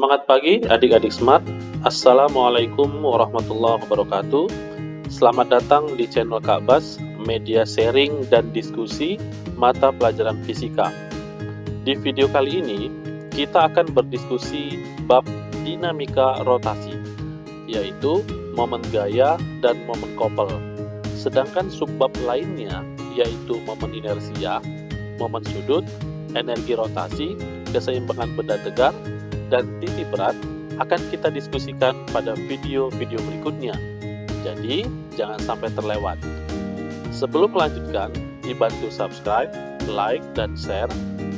Semangat pagi adik-adik smart. Assalamualaikum warahmatullahi wabarakatuh. Selamat datang di channel Kak Bas, media sharing dan diskusi mata pelajaran fisika. Di video kali ini, kita akan berdiskusi bab dinamika rotasi, yaitu momen gaya dan momen koppel. Sedangkan subbab lainnya, yaitu momen inersia, momen sudut, energi rotasi, keseimbangan benda tegar, dan titik berat akan kita diskusikan pada video-video berikutnya. Jadi, jangan sampai terlewat. Sebelum melanjutkan, dibantu subscribe, like, dan share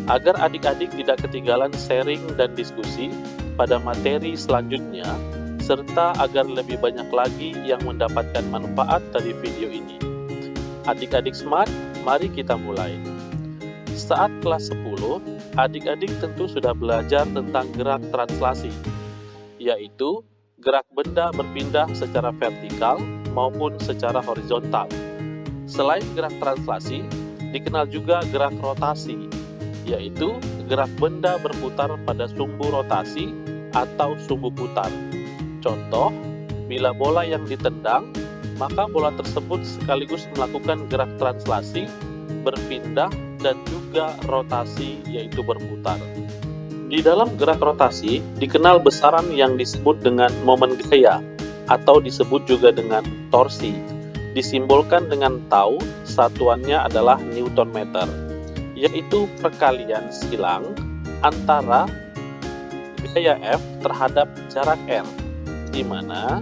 agar adik-adik tidak ketinggalan sharing dan diskusi pada materi selanjutnya, serta agar lebih banyak lagi yang mendapatkan manfaat dari video ini. Adik-adik smart, mari kita mulai. Saat kelas 10, adik-adik tentu sudah belajar tentang gerak translasi, yaitu gerak benda berpindah secara vertikal maupun secara horizontal. Selain gerak translasi, dikenal juga gerak rotasi, yaitu gerak benda berputar pada sumbu rotasi atau sumbu putar. Contoh, bila bola yang ditendang, maka bola tersebut sekaligus melakukan gerak translasi, berpindah, dan juga rotasi, yaitu berputar. Di dalam gerak rotasi dikenal besaran yang disebut dengan momen gaya atau disebut juga dengan torsi. Disimbolkan dengan tau, satuannya adalah Newton meter, yaitu perkalian silang antara gaya F terhadap jarak R, di mana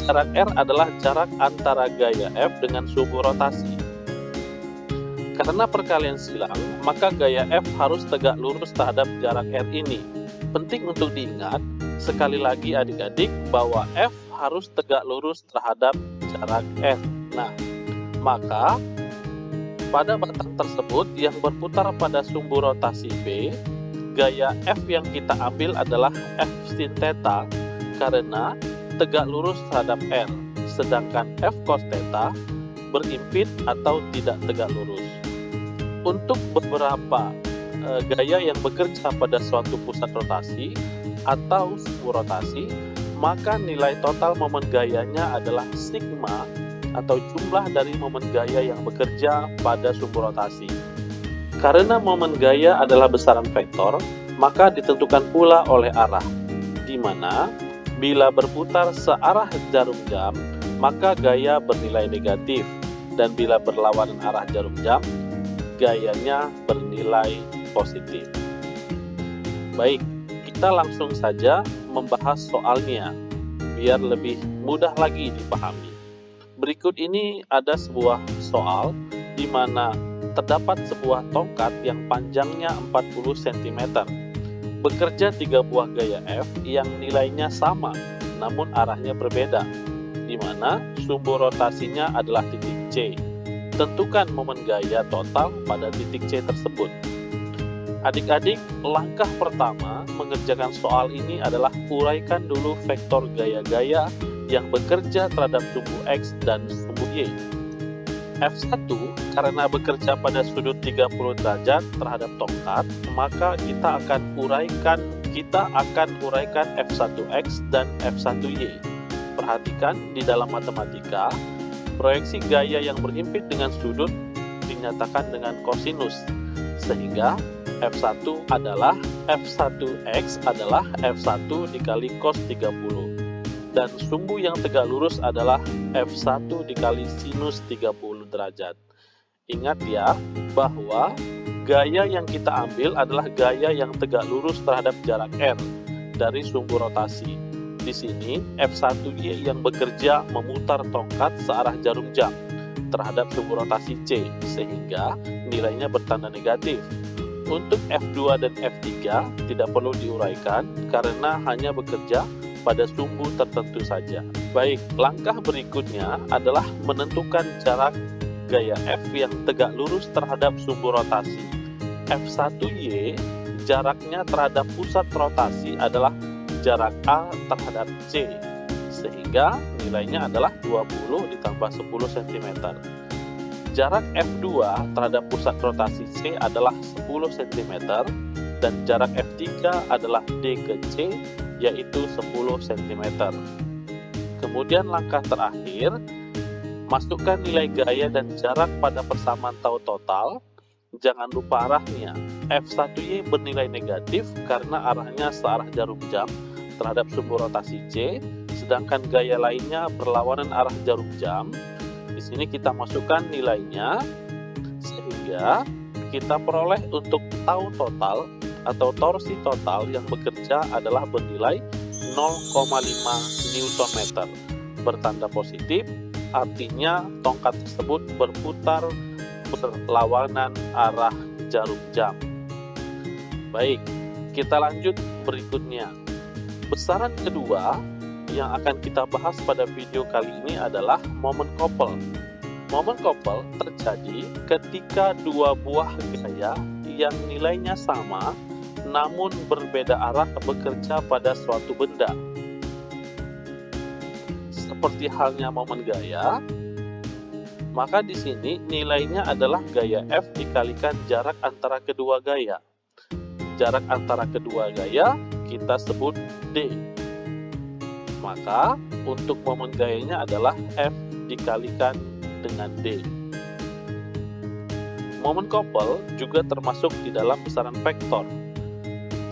jarak R adalah jarak antara gaya F dengan sumbu rotasi. Karena perkalian silang, maka gaya F harus tegak lurus terhadap jarak R ini. Penting untuk diingat, sekali lagi adik-adik, bahwa F harus tegak lurus terhadap jarak R. Nah, maka pada batang tersebut yang berputar pada sumbu rotasi B, gaya F yang kita ambil adalah F sin theta karena tegak lurus terhadap R, sedangkan F cos theta berimpit atau tidak tegak lurus. Untuk beberapa gaya yang bekerja pada suatu pusat rotasi atau sumbu rotasi, maka nilai total momen gayanya adalah sigma atau jumlah dari momen gaya yang bekerja pada sumbu rotasi. Karena momen gaya adalah besaran vektor, maka ditentukan pula oleh arah, di mana bila berputar searah jarum jam, maka gaya bernilai negatif, dan bila berlawanan arah jarum jam, gayanya bernilai positif. Baik, kita langsung saja membahas soalnya, biar lebih mudah lagi dipahami. Berikut ini ada sebuah soal di mana terdapat sebuah tongkat yang panjangnya 40 cm. Bekerja 3 buah gaya F yang nilainya sama, namun arahnya berbeda, di mana sumbu rotasinya adalah titik C. Tentukan momen gaya total pada titik C tersebut. Adik-adik, langkah pertama mengerjakan soal ini adalah uraikan dulu vektor gaya-gaya yang bekerja terhadap sumbu X dan sumbu Y. F1 karena bekerja pada sudut 30 derajat terhadap tongkat, maka kita akan uraikan F1X dan F1Y. Perhatikan di dalam matematika, proyeksi gaya yang berimpit dengan sudut dinyatakan dengan kosinus, sehingga F1 adalah F1X adalah F1 dikali cos 30, dan sumbu yang tegak lurus adalah F1 dikali sinus 30 derajat. Ingat ya, bahwa gaya yang kita ambil adalah gaya yang tegak lurus terhadap jarak R dari sumbu rotasi. Di sini, F1Y yang bekerja memutar tongkat searah jarum jam terhadap sumbu rotasi C, sehingga nilainya bertanda negatif. Untuk F2 dan F3 tidak perlu diuraikan karena hanya bekerja pada sumbu tertentu saja. Baik, langkah berikutnya adalah menentukan jarak gaya F yang tegak lurus terhadap sumbu rotasi. F1Y jaraknya terhadap pusat rotasi adalah jarak A terhadap C, sehingga nilainya adalah 20 ditambah 10 cm. Jarak F2 terhadap pusat rotasi C adalah 10 cm, dan jarak F3 adalah D ke C yaitu 10 cm. Kemudian langkah terakhir, masukkan nilai gaya dan jarak pada persamaan tau total. Jangan lupa arahnya. F1Y bernilai negatif karena arahnya searah jarum jam terhadap sumbu rotasi C, sedangkan gaya lainnya berlawanan arah jarum jam. Di sini kita masukkan nilainya, sehingga kita peroleh untuk tau total atau torsi total yang bekerja adalah bernilai 0,5 Nm. Bertanda positif, artinya tongkat tersebut berputar berlawanan arah jarum jam. Baik, kita lanjut berikutnya. Besaran kedua yang akan kita bahas pada video kali ini adalah momen couple. Momen couple terjadi ketika dua buah gaya yang nilainya sama namun berbeda arah bekerja pada suatu benda. Seperti halnya momen gaya, maka di sini nilainya adalah gaya F dikalikan jarak antara kedua gaya. Jarak antara kedua gaya kita sebut D. Maka untuk momen gayanya adalah F dikalikan dengan D. Momen couple juga termasuk di dalam besaran vektor.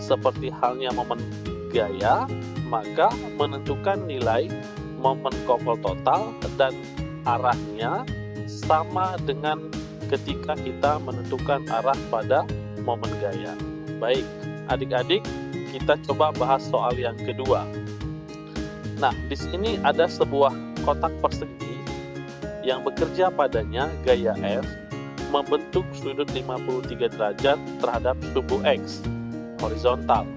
Seperti halnya momen gaya, maka menentukan nilai momen couple total dan arahnya sama dengan ketika kita menentukan arah pada momen gaya. Baik, adik-adik, kita coba bahas soal yang kedua. Nah, di sini ada sebuah kotak persegi yang bekerja padanya gaya F membentuk sudut 53 derajat terhadap sumbu X horizontal.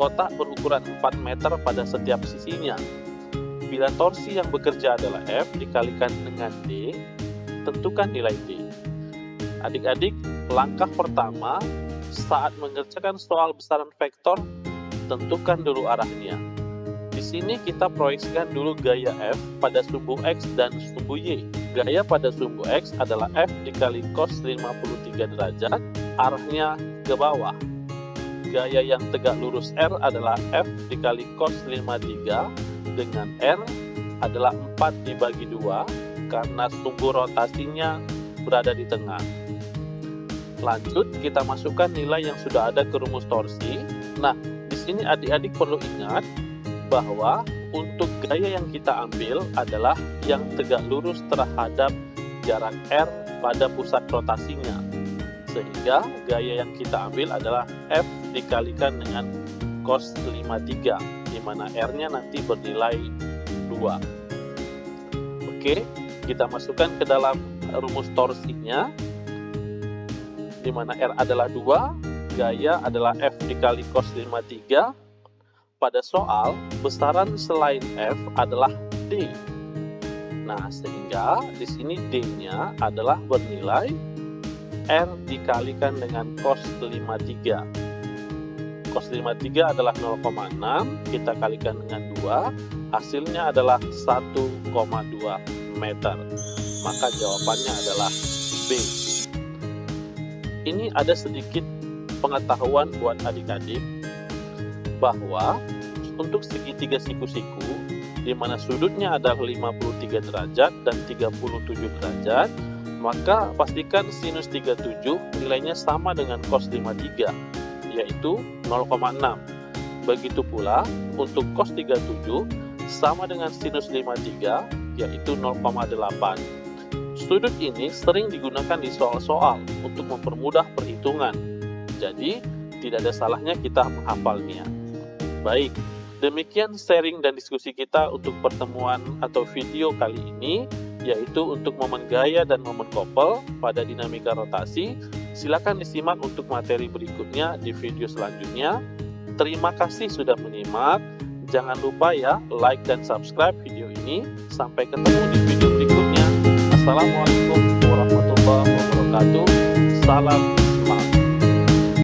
Kotak berukuran 4 meter pada setiap sisinya. Bila torsi yang bekerja adalah F dikalikan dengan D, tentukan nilai D. Adik-adik, langkah pertama saat mengerjakan soal besaran vektor, tentukan dulu arahnya. Di sini kita proyeksikan dulu gaya F pada sumbu X dan sumbu Y. Gaya pada sumbu X adalah F dikali cos 53 derajat, arahnya ke bawah. Gaya yang tegak lurus R adalah F dikali cos 53 dengan R adalah 4 dibagi 2 karena sumbu rotasinya berada di tengah. Lanjut, kita masukkan nilai yang sudah ada ke rumus torsi. Nah, di sini adik-adik perlu ingat bahwa untuk gaya yang kita ambil adalah yang tegak lurus terhadap jarak R pada pusat rotasinya. Sehingga gaya yang kita ambil adalah F dikalikan dengan cos 53, di mana R-nya nanti bernilai 2. Oke, kita masukkan ke dalam rumus torsinya, di mana R adalah 2, gaya adalah F dikali cos 53. Pada soal, besaran selain F adalah D. Nah, sehingga di sini D-nya adalah bernilai R dikalikan dengan cos 53. Cos 53 adalah 0,6, kita kalikan dengan 2, hasilnya adalah 1,2 meter. Maka jawabannya adalah B. Ini ada sedikit pengetahuan buat adik-adik bahwa untuk segitiga siku-siku di mana sudutnya ada 53 derajat dan 37 derajat, maka pastikan sinus 37 nilainya sama dengan cos 53, yaitu 0,6. Begitu pula untuk cos 37 sama dengan sinus 53, yaitu 0,8. Sudut ini sering digunakan di soal-soal untuk mempermudah perhitungan. Jadi, tidak ada salahnya kita menghafalnya. Baik, demikian sharing dan diskusi kita untuk pertemuan atau video kali ini, yaitu untuk momen gaya dan momen couple pada dinamika rotasi. Silakan disimak untuk materi berikutnya di video selanjutnya. Terima kasih sudah menyimak. Jangan lupa ya, like dan subscribe video ini. Sampai ketemu di video berikutnya. Assalamualaikum warahmatullahi wabarakatuh. Salam